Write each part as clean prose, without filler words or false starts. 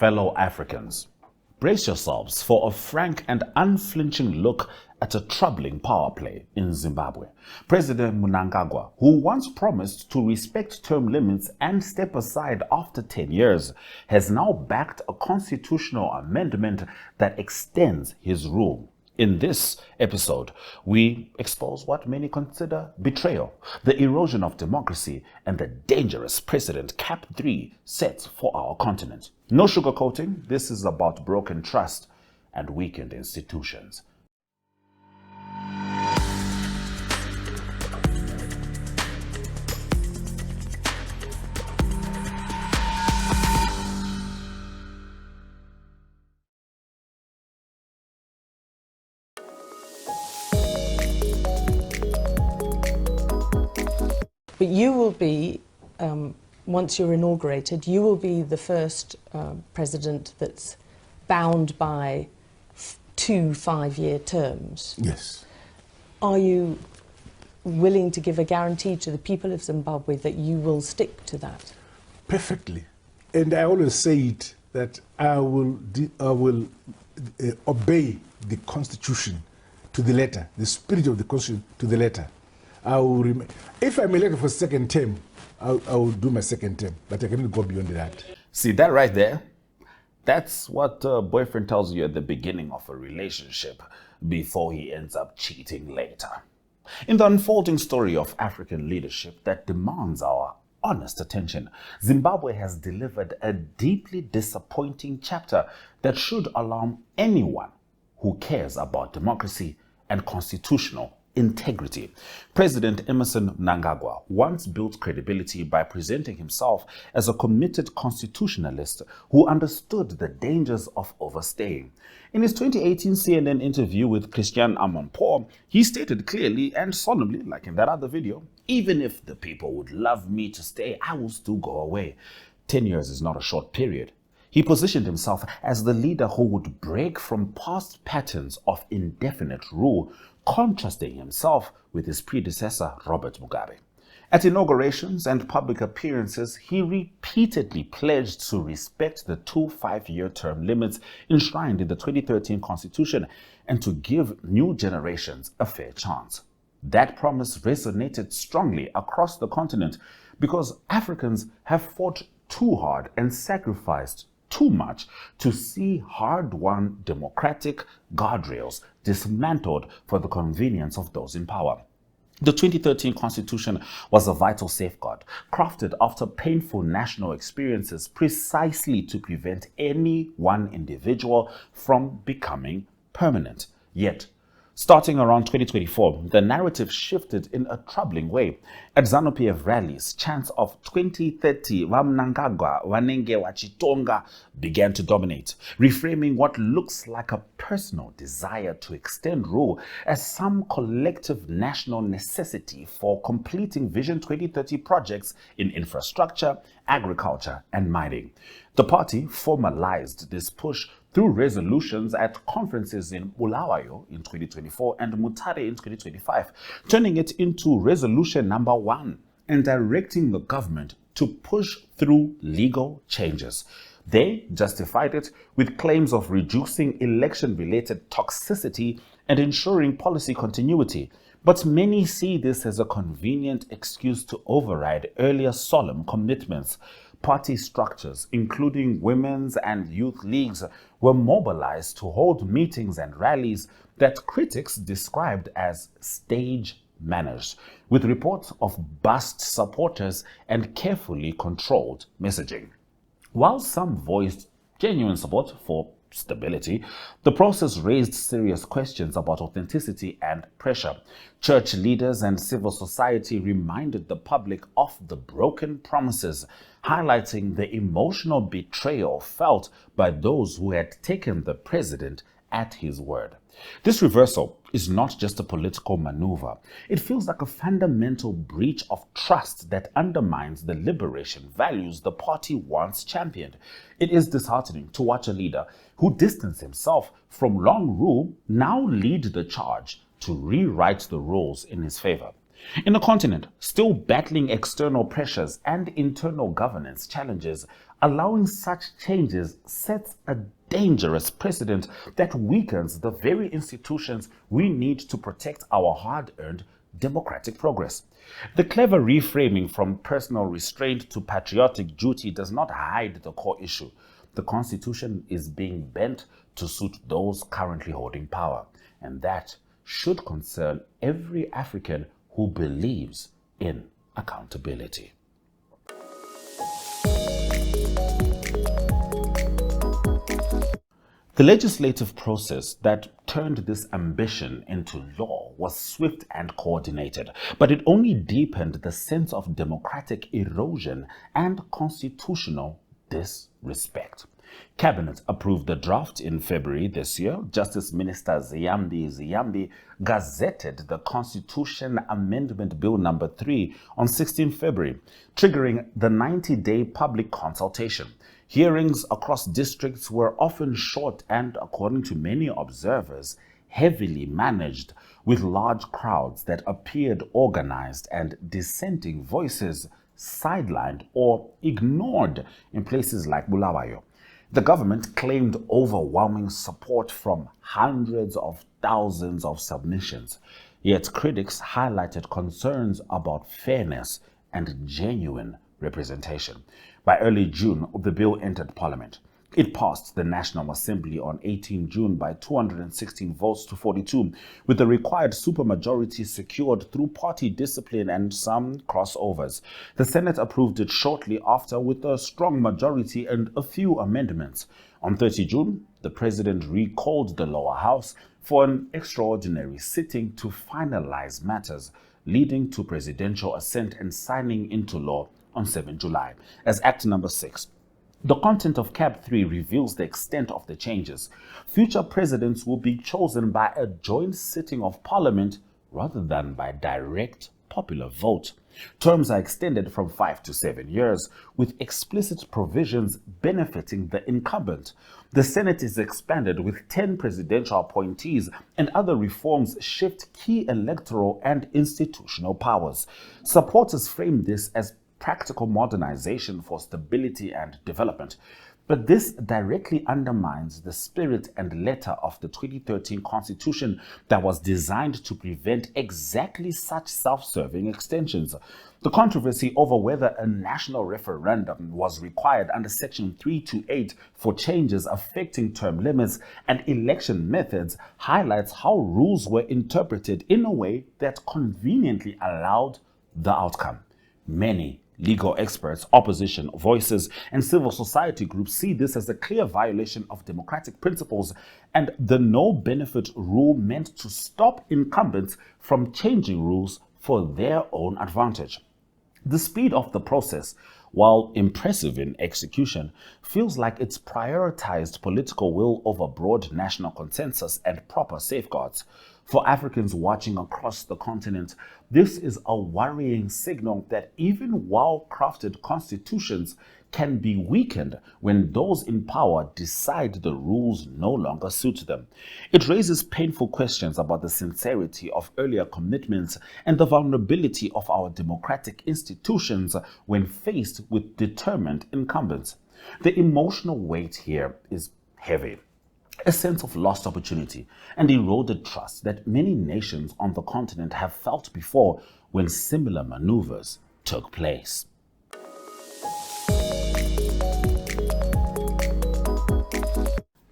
Fellow Africans, brace yourselves for a frank and unflinching look at a troubling power play in Zimbabwe. President Mnangagwa, who once promised to respect term limits and step aside after 10 years, has now backed a constitutional amendment that extends his rule. In this episode, we expose what many consider betrayal, the erosion of democracy, and the dangerous precedent Cap 3 sets for our continent. No sugarcoating, this is about broken trust and weakened institutions. But you will be, once you're inaugurated, you will be the first president that's bound by 2 5-year terms. Yes. Are you willing to give a guarantee to the people of Zimbabwe that you will stick to that? Perfectly. And I always say it, that I will obey the Constitution to the letter, the spirit of the Constitution to the letter. I will remain. If I'm elected for second term, I will do my second term, but I cannot go beyond that. See that right there? That's what a boyfriend tells you at the beginning of a relationship before he ends up cheating later. In the unfolding story of African leadership that demands our honest attention, Zimbabwe has delivered a deeply disappointing chapter that should alarm anyone who cares about democracy and constitutional integrity. President Emmerson Mnangagwa once built credibility by presenting himself as a committed constitutionalist who understood the dangers of overstaying. In his 2018 CNN interview with Christian Amanpour, he stated clearly and solemnly, like in that other video, "Even if the people would love me to stay, I will still go away." 10 years is not a short period. He positioned himself as the leader who would break from past patterns of indefinite rule, contrasting himself with his predecessor, Robert Mugabe. At inaugurations and public appearances, he repeatedly pledged to respect the 2 5-year term limits enshrined in the 2013 Constitution and to give new generations a fair chance. That promise resonated strongly across the continent because Africans have fought too hard and sacrificed too much to see hard-won democratic guardrails dismantled for the convenience of those in power. The 2013 Constitution was a vital safeguard, crafted after painful national experiences precisely to prevent any one individual from becoming permanent. Yet, starting around 2024, the narrative shifted in a troubling way. At ZANU-PF rallies, chants of 2030 Mnangagwa wanenge wachitonga began to dominate, reframing what looks like a personal desire to extend rule as some collective national necessity for completing Vision 2030 projects in infrastructure, agriculture, and mining. The party formalized this push through resolutions at conferences in Bulawayo in 2024 and Mutare in 2025, turning it into resolution number 1 and directing the government to push through legal changes. They justified it with claims of reducing election-related toxicity and ensuring policy continuity. But many see this as a convenient excuse to override earlier solemn commitments. Party structures, including women's and youth leagues, were mobilized to hold meetings and rallies that critics described as stage managed, with reports of bussed supporters and carefully controlled messaging. While some voiced genuine support for stability, the process raised serious questions about authenticity and pressure. Church leaders and civil society reminded the public of the broken promises, highlighting the emotional betrayal felt by those who had taken the president at his word. This reversal is not just a political maneuver. It feels like a fundamental breach of trust that undermines the liberation values the party once championed. It is disheartening to watch a leader who distanced himself from long rule now lead the charge to rewrite the rules in his favor. In a continent still battling external pressures and internal governance challenges, Allowing such changes sets a dangerous precedent that weakens the very institutions we need to protect our hard-earned democratic progress. The clever reframing from personal restraint to patriotic duty does not hide the core issue. The Constitution is being bent to suit those currently holding power, and that should concern every African who believes in accountability. The legislative process that turned this ambition into law was swift and coordinated, but it only deepened the sense of democratic erosion and constitutional disrespect. Cabinet approved the draft in February this year. Justice Minister Ziyambi gazetted the Constitution Amendment Bill number 3 on 16 February, triggering the 90-day public consultation. Hearings across districts were often short and, according to many observers, heavily managed, with large crowds that appeared organized and dissenting voices sidelined or ignored in places like Bulawayo. The government claimed overwhelming support from hundreds of thousands of submissions, yet critics highlighted concerns about fairness and genuine representation. By early June, the bill entered Parliament. It passed the National Assembly on 18 June by 216 votes to 42, with the required supermajority secured through party discipline and some crossovers. The Senate approved it shortly after with a strong majority and a few amendments. On 30 June, the President recalled the lower house for an extraordinary sitting to finalize matters, leading to presidential assent and signing into law on 7 July as Act Number 6. The content of CAB 3 reveals the extent of the changes. Future presidents will be chosen by a joint sitting of Parliament rather than by direct popular vote. Terms are extended from 5 to 7 years, with explicit provisions benefiting the incumbent. The Senate is expanded with 10 presidential appointees, and other reforms shift key electoral and institutional powers. Supporters frame this as practical modernization for stability and development. But this directly undermines the spirit and letter of the 2013 Constitution that was designed to prevent exactly such self-serving extensions. The controversy over whether a national referendum was required under Section 328 for changes affecting term limits and election methods highlights how rules were interpreted in a way that conveniently allowed the outcome. Many legal experts, opposition voices, and civil society groups see this as a clear violation of democratic principles and the no-benefit rule meant to stop incumbents from changing rules for their own advantage. The speed of the process, while impressive in execution, feels like it's prioritized political will over broad national consensus and proper safeguards. For Africans watching across the continent, this is a worrying signal that even well-crafted constitutions can be weakened when those in power decide the rules no longer suit them. It raises painful questions about the sincerity of earlier commitments and the vulnerability of our democratic institutions when faced with determined incumbents. The emotional weight here is heavy. A sense of lost opportunity and eroded trust that many nations on the continent have felt before when similar maneuvers took place.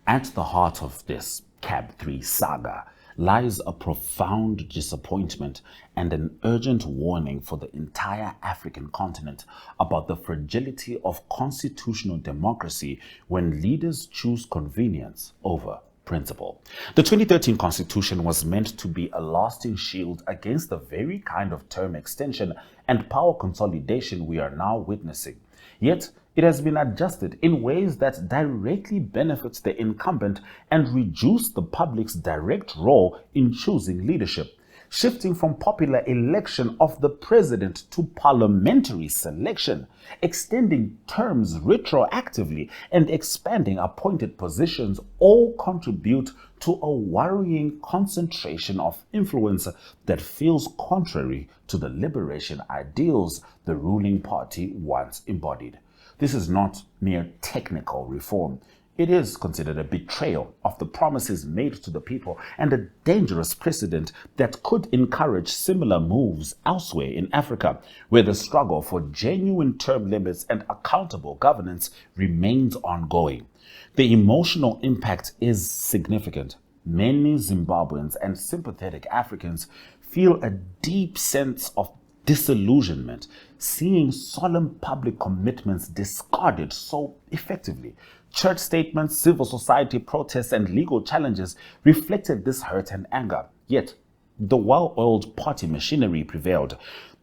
At the heart of this CAB 3 saga lies a profound disappointment and an urgent warning for the entire African continent about the fragility of constitutional democracy when leaders choose convenience over principle. The 2013 Constitution was meant to be a lasting shield against the very kind of term extension and power consolidation we are now witnessing. Yet, it has been adjusted in ways that directly benefits the incumbent and reduce the public's direct role in choosing leadership, shifting from popular election of the president to parliamentary selection, extending terms retroactively, and expanding appointed positions all contribute to a worrying concentration of influence that feels contrary to the liberation ideals the ruling party once embodied. This is not mere technical reform. It is considered a betrayal of the promises made to the people and a dangerous precedent that could encourage similar moves elsewhere in Africa, where the struggle for genuine term limits and accountable governance remains ongoing. The emotional impact is significant. Many Zimbabweans and sympathetic Africans feel a deep sense of disillusionment, seeing solemn public commitments discarded so effectively. Church statements, civil society protests, and legal challenges reflected this hurt and anger. Yet, the well-oiled party machinery prevailed.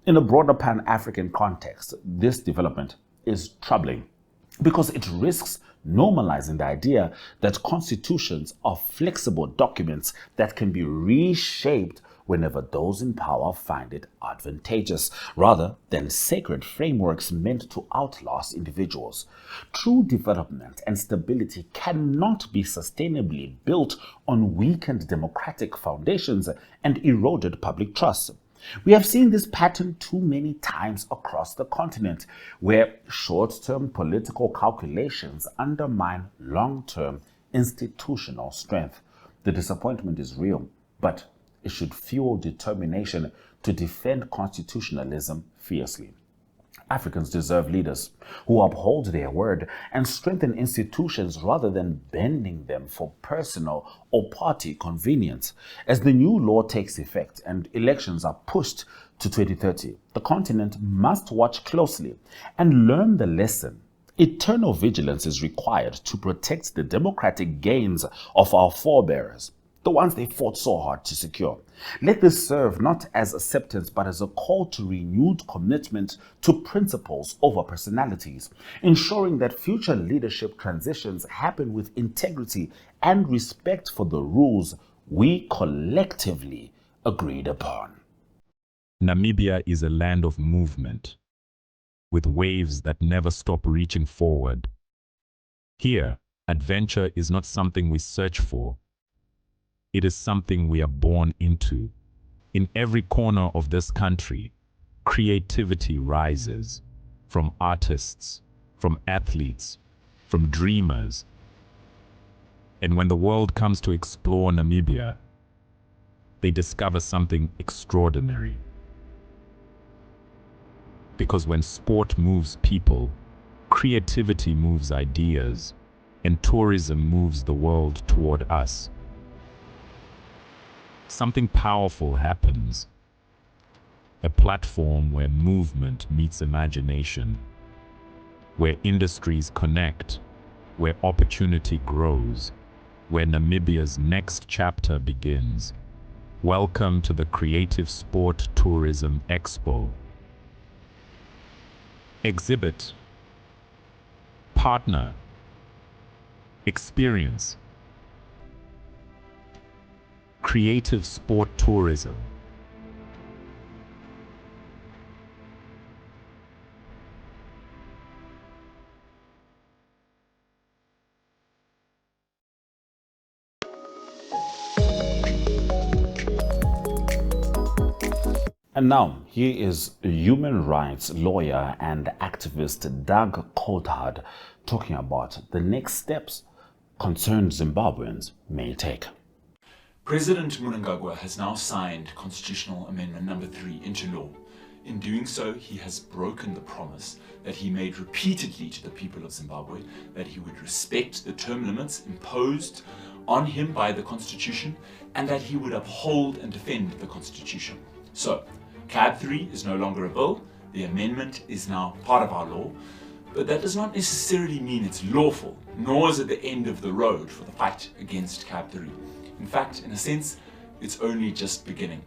In a broader Pan-African context, this development is troubling because it risks normalizing the idea that constitutions are flexible documents that can be reshaped whenever those in power find it advantageous, rather than sacred frameworks meant to outlast individuals. True development and stability cannot be sustainably built on weakened democratic foundations and eroded public trust. We have seen this pattern too many times across the continent, where short-term political calculations undermine long-term institutional strength. The disappointment is real, but it should fuel determination to defend constitutionalism fiercely. Africans deserve leaders who uphold their word and strengthen institutions rather than bending them for personal or party convenience. As the new law takes effect and elections are pushed to 2030, the continent must watch closely and learn the lesson. Eternal vigilance is required to protect the democratic gains of our forebears, the ones they fought so hard to secure. Let this serve not as acceptance but as a call to renewed commitment to principles over personalities, ensuring that future leadership transitions happen with integrity and respect for the rules we collectively agreed upon. Namibia is a land of movement, with waves that never stop reaching forward. Here, adventure is not something we search for. It is something we are born into. In every corner of this country, creativity rises, from artists, from athletes, from dreamers. And when the world comes to explore Namibia, they discover something extraordinary. Because when sport moves people, creativity moves ideas, and tourism moves the world toward us, something powerful happens. A platform where movement meets imagination, where industries connect, where opportunity grows, where Namibia's next chapter begins. Welcome to the Creative Sport Tourism Expo. Exhibit, partner, experience. Creative sport tourism. And now, here is human rights lawyer and activist Doug Coulthard talking about the next steps concerned Zimbabweans may take. President Mnangagwa has now signed Constitutional Amendment number 3 into law. In doing so, he has broken the promise that he made repeatedly to the people of Zimbabwe that he would respect the term limits imposed on him by the Constitution and that he would uphold and defend the Constitution. So, CAB 3 is no longer a bill, the amendment is now part of our law, but that does not necessarily mean it's lawful, nor is it the end of the road for the fight against CAB 3. In fact, in a sense, it's only just beginning.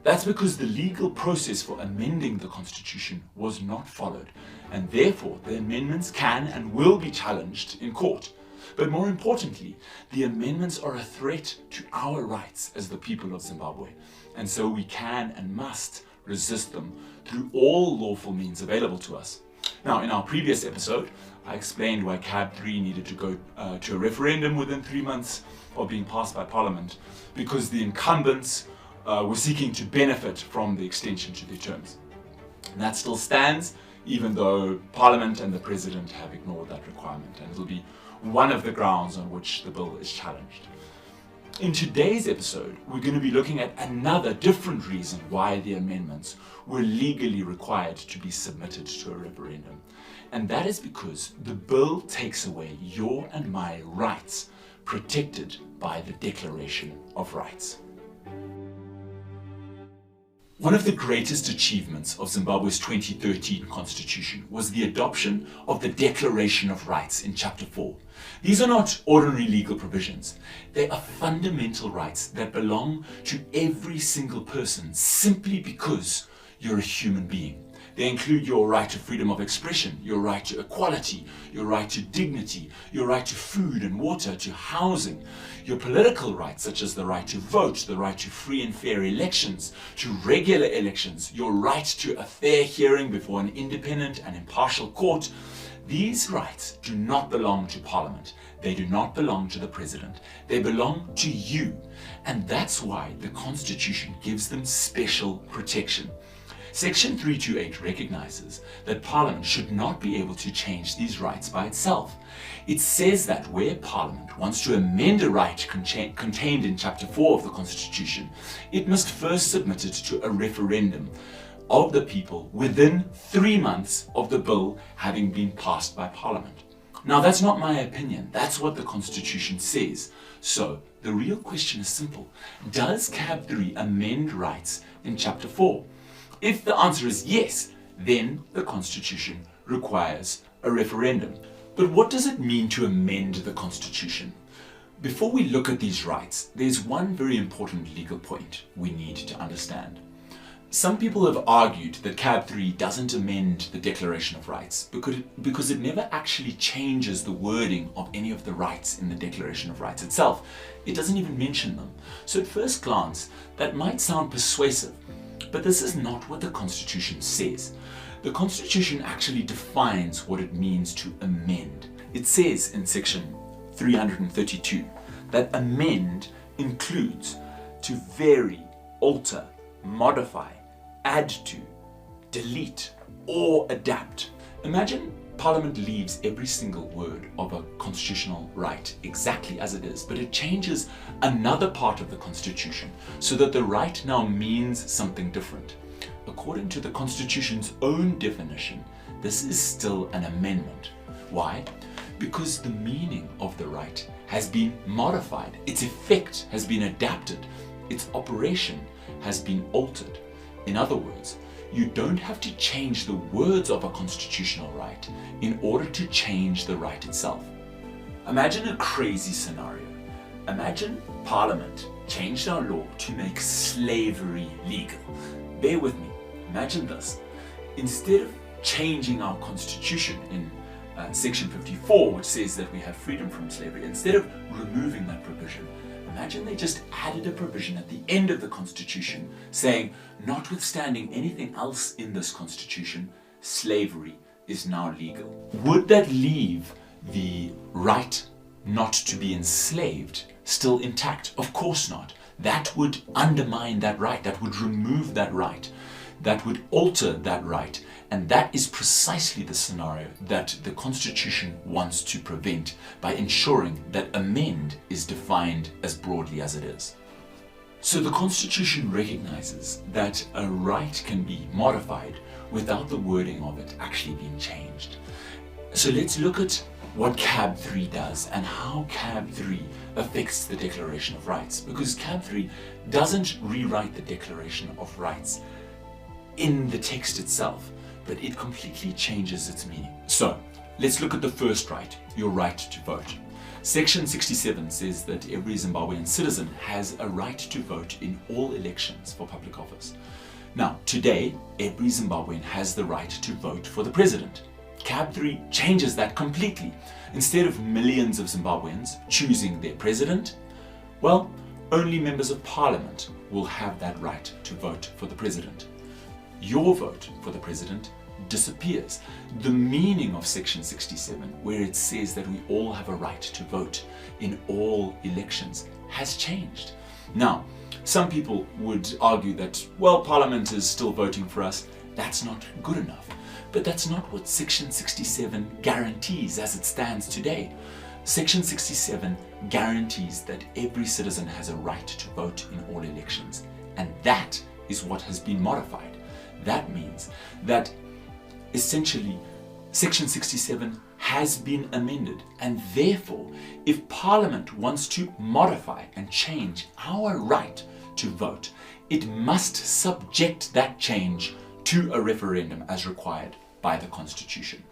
That's because the legal process for amending the Constitution was not followed, and therefore the amendments can and will be challenged in court. But more importantly, the amendments are a threat to our rights as the people of Zimbabwe, and so we can and must resist them through all lawful means available to us. Now, in our previous episode, I explained why CAB 3 needed to go to a referendum within 3 months of being passed by Parliament, because the incumbents were seeking to benefit from the extension to their terms. And that still stands. even though Parliament and the President have ignored that requirement, and it'll be one of the grounds on which the bill is challenged. In today's episode, we're going to be looking at another different reason why the amendments were legally required to be submitted to a referendum. And that is because the bill takes away your and my rights protected by the Declaration of Rights. One of the greatest achievements of Zimbabwe's 2013 constitution was the adoption of the Declaration of Rights in Chapter 4. These are not ordinary legal provisions. They are fundamental rights that belong to every single person simply because you're a human being. They include your right to freedom of expression, your right to equality, your right to dignity, your right to food and water, to housing, your political rights such as the right to vote, the right to free and fair elections, to regular elections, your right to a fair hearing before an independent and impartial court. These rights do not belong to Parliament. They do not belong to the President. They belong to you. And that's why the Constitution gives them special protection. Section 328 recognizes that Parliament should not be able to change these rights by itself. It says that where Parliament wants to amend a right contained in Chapter 4 of the Constitution, it must first submit it to a referendum of the people within 3 months of the bill having been passed by Parliament. Now, that's not my opinion. That's what the Constitution says. So, the real question is simple. Does CAB 3 amend rights in Chapter 4? If the answer is yes, then the Constitution requires a referendum. But what does it mean to amend the Constitution? Before we look at these rights, there's one very important legal point we need to understand. Some people have argued that CAB 3 doesn't amend the Declaration of Rights because it never actually changes the wording of any of the rights in the Declaration of Rights itself. It doesn't even mention them. So at first glance, that might sound persuasive. But this is not what the Constitution says. The Constitution actually defines what it means to amend. It says in section 332 that amend includes to vary, alter, modify, add to, delete, or adapt. Imagine Parliament leaves every single word of a constitutional right exactly as it is, but it changes another part of the Constitution so that the right now means something different. According to the Constitution's own definition, this is still an amendment. Why? Because the meaning of the right has been modified, its effect has been adapted, its operation has been altered. In other words, you don't have to change the words of a constitutional right in order to change the right itself. Imagine a crazy scenario. Imagine Parliament changed our law to make slavery legal. Bear with me. Imagine this. Instead of changing our constitution in section 54, which says that we have freedom from slavery, instead of removing that provision, imagine they just added a provision at the end of the Constitution saying, notwithstanding anything else in this Constitution, slavery is now legal. Would that leave the right not to be enslaved still intact? Of course not. That would undermine that right. That would remove that right. That would alter that right. And that is precisely the scenario that the Constitution wants to prevent by ensuring that amend is defined as broadly as it is. So the Constitution recognizes that a right can be modified without the wording of it actually being changed. So let's look at what CAB 3 does and how CAB 3 affects the Declaration of Rights, because CAB 3 doesn't rewrite the Declaration of Rights in the text itself, but it completely changes its meaning. So let's look at the first right, your right to vote. Section 67 says that every Zimbabwean citizen has a right to vote in all elections for public office. Now, today, every Zimbabwean has the right to vote for the president. CAB 3 changes that completely. Instead of millions of Zimbabweans choosing their president, well, only members of parliament will have that right to vote for the president. Your vote for the president disappears. The meaning of section 67, where it says that we all have a right to vote in all elections, has changed. Now, some people would argue that, well, Parliament is still voting for us, That's not good enough. But that's not what Section 67 guarantees as it stands today. Section 67 guarantees that every citizen has a right to vote in all elections. And that is what has been modified. That means that essentially Section 67 has been amended, and therefore if Parliament wants to modify and change our right to vote, it must subject that change to a referendum as required by the Constitution.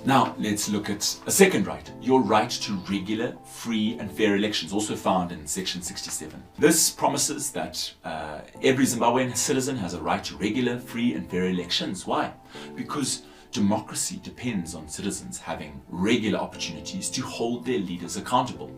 Now let's look at a second right, your right to regular, free and fair elections, also found in Section 67. This promises that every Zimbabwean citizen has a right to regular, free and fair elections. Why? Because democracy depends on citizens having regular opportunities to hold their leaders accountable.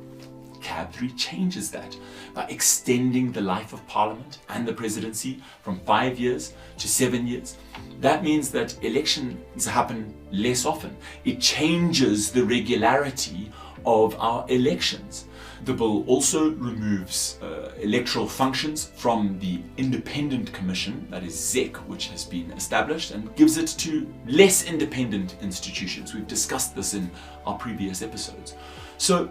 CAB 3 changes that by extending the life of Parliament and the presidency from 5 years to 7 years. That means that elections happen less often. It changes the regularity of our elections. The bill also removes electoral functions from the independent commission, that is ZEC, which has been established, and gives it to less independent institutions. We've discussed this in our previous episodes. So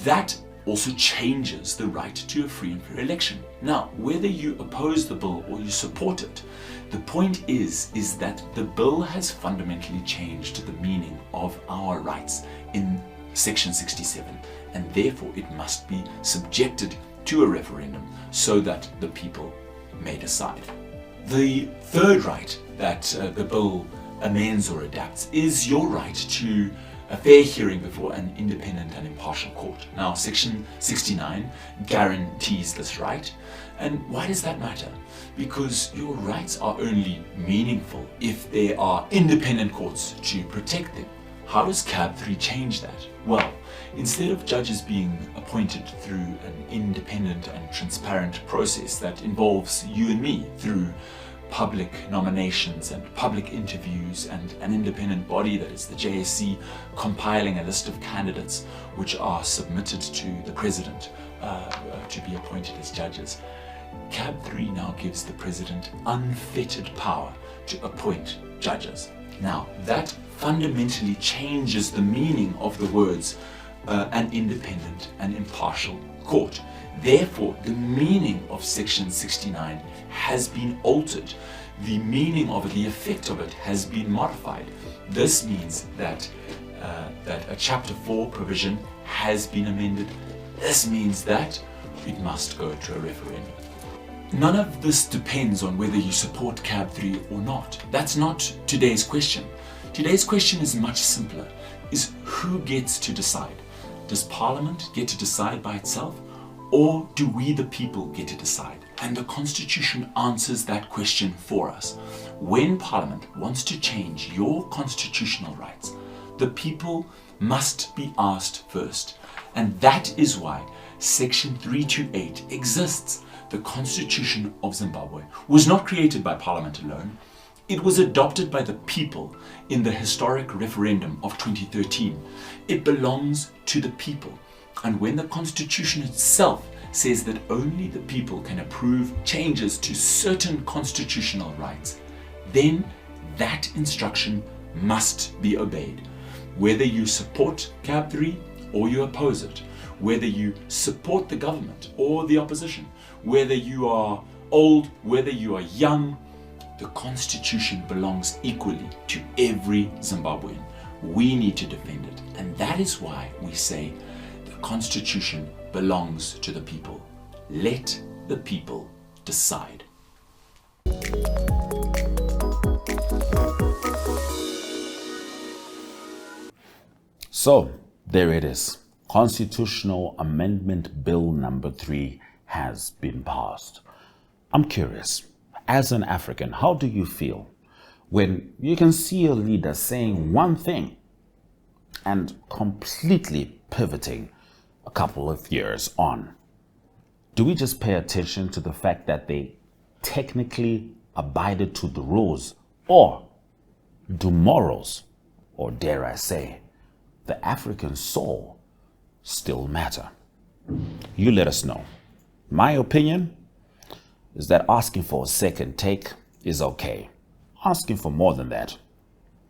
that also changes the right to a free and fair election. Now, whether you oppose the bill or you support it, the point is that the bill has fundamentally changed the meaning of our rights in Section 67, and therefore it must be subjected to a referendum so that the people may decide. The third right that the bill amends or adapts is your right to a fair hearing before an independent and impartial court. Now, Section 69 guarantees this right. And why does that matter? Because your rights are only meaningful if there are independent courts to protect them. How does CAB 3 change that? Well, instead of judges being appointed through an independent and transparent process that involves you and me through public nominations and public interviews and an independent body, that is the JSC, compiling a list of candidates which are submitted to the president to be appointed as judges, CAB 3 now gives the president unfettered power to appoint judges. Now, that fundamentally changes the meaning of the words an independent and impartial court. Therefore, the meaning of Section 69 has been altered. The meaning of it, the effect of it, has been modified. This means that a Chapter 4 provision has been amended. This means that it must go to a referendum. None of this depends on whether you support CAB 3 or not. That's not today's question. Today's question is much simpler, is who gets to decide? Does Parliament get to decide by itself? Or do we, the people, get to decide? And the Constitution answers that question for us. When Parliament wants to change your constitutional rights, the people must be asked first. And that is why Section 328 exists. The Constitution of Zimbabwe was not created by Parliament alone. It was adopted by the people in the historic referendum of 2013. It belongs to the people. And when the Constitution itself says that only the people can approve changes to certain constitutional rights, then that instruction must be obeyed. Whether you support CAB 3 or you oppose it, whether you support the government or the opposition, whether you are old, whether you are young, the Constitution belongs equally to every Zimbabwean. We need to defend it. And that is why we say the Constitution belongs to the people. Let the people decide. So, there it is. Constitutional Amendment Bill number 3 has been passed. I'm curious, as an African, how do you feel when you can see a leader saying one thing and completely pivoting a couple of years on? Do we just pay attention to the fact that they technically abided to the rules, or do morals, or dare I say, the African soul still matter? You let us know. My opinion is that asking for a second take is okay. Asking for more than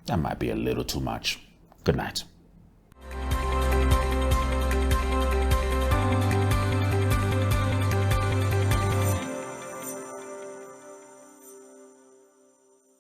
that might be a little too much. Good night.